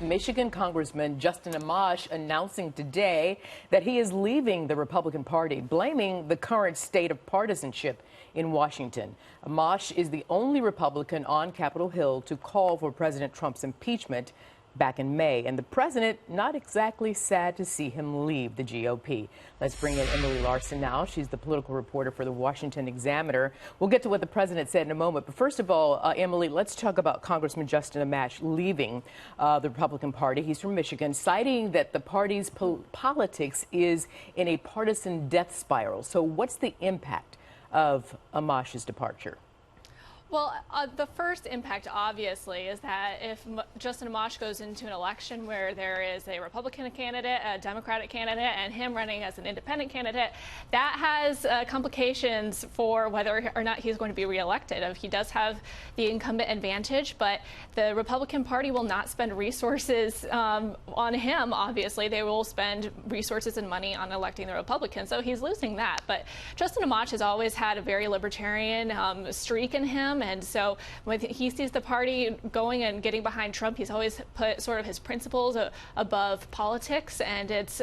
Michigan Congressman Justin Amash announcing today that he is leaving the Republican Party, blaming the current state of partisanship in Washington. Amash is the only Republican on Capitol Hill to call for President Trump's impeachment back in May, and the president not exactly sad to see him leave the GOP. Let's bring in Emily Larson now. She's the political reporter for the Washington Examiner. We'll get to what the president said in a moment, but first of all, Emily, let's talk about Congressman Justin Amash leaving the Republican Party. He's from Michigan, citing that the party's politics is in a partisan death spiral. So what's the impact of Amash's departure? Well, the first impact, obviously, is that if Justin Amash goes into an election where there is a Republican candidate, a Democratic candidate, and him running as an independent candidate, that has complications for whether or not he's going to be reelected. He does have the incumbent advantage, but the Republican Party will not spend resources on him, obviously. They will spend resources and money on electing the Republican, so he's losing that. But Justin Amash has always had a very libertarian streak in him. And so when he sees the party going and getting behind Trump, he's always put sort of his principles above politics. And it's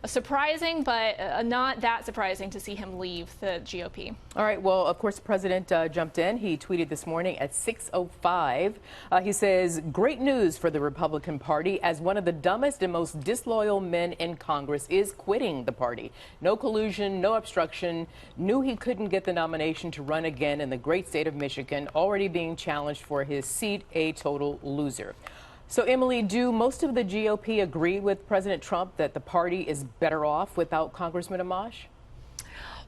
surprising, but not that surprising to see him leave the GOP. All right. Well, of course, the president jumped in. He tweeted this morning at 6:05. He says, "Great news for the Republican Party as one of the dumbest and most disloyal men in Congress is quitting the party. No collusion, no obstruction. Knew he couldn't get the nomination to run again in the great state of Michigan, already being challenged for his seat, a total loser." So, Emily, do most of the GOP agree with President Trump that the party is better off without Congressman Amash?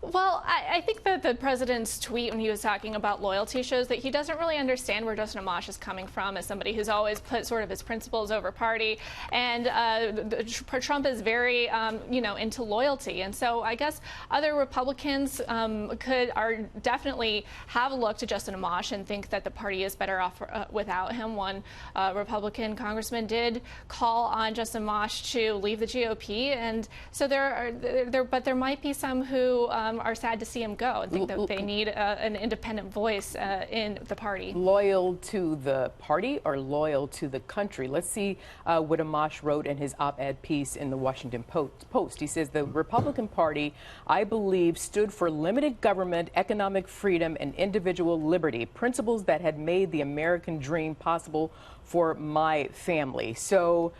Well, I think that the president's tweet when he was talking about loyalty shows that he doesn't really understand where Justin Amash is coming from as somebody who's always put sort of his principles over party. And Trump is very, into loyalty. And so I guess other Republicans are definitely have a look to Justin Amash and think that the party is better off without him. One Republican congressman did call on Justin Amash to leave the GOP. And so but there might be some who are sad to see him go and think that they need an independent voice in the party. Loyal to the party or loyal to the country? Let's see what Amash wrote in his op-ed piece in the Washington Post. He says, "The Republican Party, I believe, stood for limited government, economic freedom, and individual liberty, principles that had made the American dream possible for my family." So,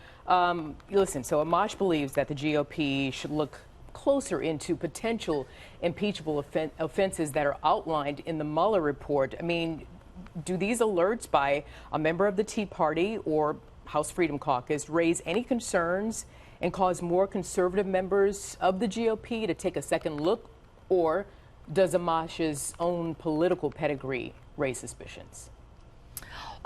listen, so Amash believes that the GOP should look closer into potential impeachable offenses that are outlined in the Mueller report. I mean, do these alerts by a member of the Tea Party or House Freedom Caucus raise any concerns and cause more conservative members of the GOP to take a second look? Or does Amash's own political pedigree raise suspicions?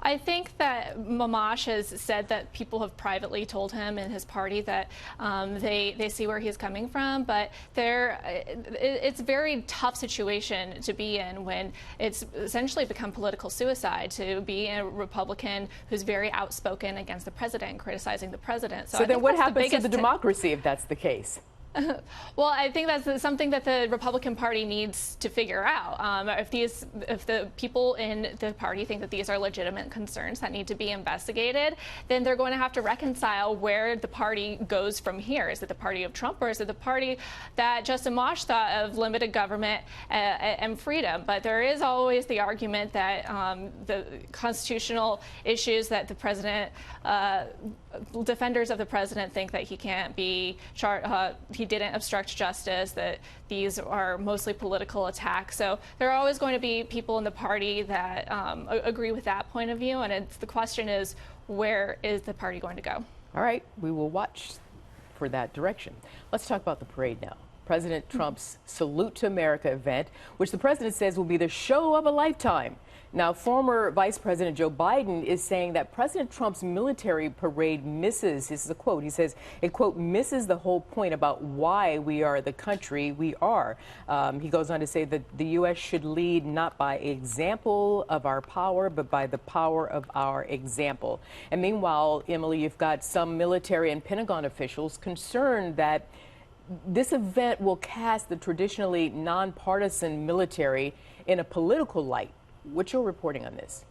I think that Amash has said that people have privately told him and his party that they see where he's coming from, but it's a very tough situation to be in when it's essentially become political suicide to be a Republican who's very outspoken against the president, criticizing the president. So then what happens to the democracy if that's the case? Well, I think that's something that the Republican Party needs to figure out. If the people in the party think that these are legitimate concerns that need to be investigated, then they're going to have to reconcile where the party goes from here. Is it the party of Trump, or is it the party that Justin Amash thought of limited government and freedom? But there is always the argument that the constitutional issues that the president, defenders of the president, think that he can't be he didn't obstruct justice, that these are mostly political attacks. So there are always going to be people in the party that agree with that point of view, and the question is, where is the party going to go? All right, we will watch for that direction. Let's talk about the parade now. President Trump's Salute to America event, which the president says will be the show of a lifetime. Now, former Vice President Joe Biden is saying that President Trump's military parade misses, this is a quote, he says, it, quote, misses the whole point about why we are the country we are. He goes on to say that the U.S. should lead not by example of our power, but by the power of our example. And meanwhile, Emily, you've got some military and Pentagon officials concerned that this event will cast the traditionally nonpartisan military in a political light. What's your reporting on this?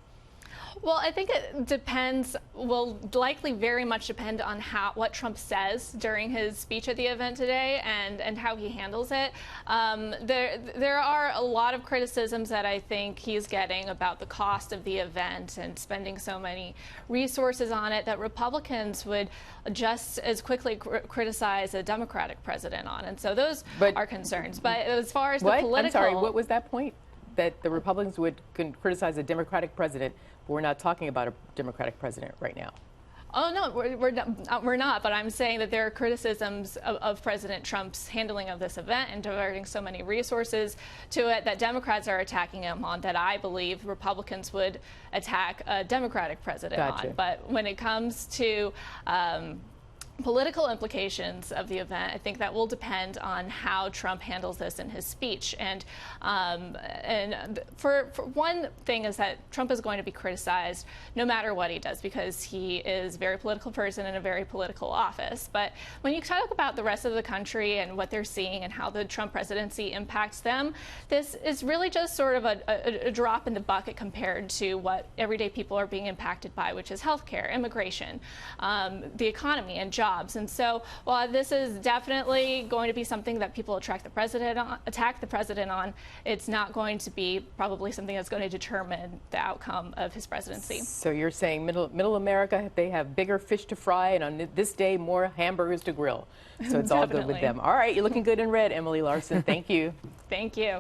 Well, I think it depends, will likely very much depend on what Trump says during his speech at the event today and how he handles it. There are a lot of criticisms that I think he's getting about the cost of the event and spending so many resources on it that Republicans would just as quickly criticize a Democratic president on. And so those are concerns. But as far as the political... I'm sorry, what was that point? That the Republicans would criticize a Democratic president, but we're not talking about a Democratic president right now. Oh, no, we're not. But I'm saying that there are criticisms of President Trump's handling of this event and diverting so many resources to it that Democrats are attacking him on that I believe Republicans would attack a Democratic president on. But when it comes to political implications of the event, I think that will depend on how Trump handles this in his speech. And for one thing is that Trump is going to be criticized no matter what he does because he is a very political person in a very political office. But when you talk about the rest of the country and what they're seeing and how the Trump presidency impacts them, this is really just sort of a drop in the bucket compared to what everyday people are being impacted by, which is healthcare, immigration, the economy, and jobs. And so, while this is definitely going to be something that people attack the president on, it's not going to be probably something that's going to determine the outcome of his presidency. So you're saying middle America, they have bigger fish to fry, and on this day, more hamburgers to grill. So it's all good with them. All right, you're looking good in red, Emily Larson. Thank you. Thank you.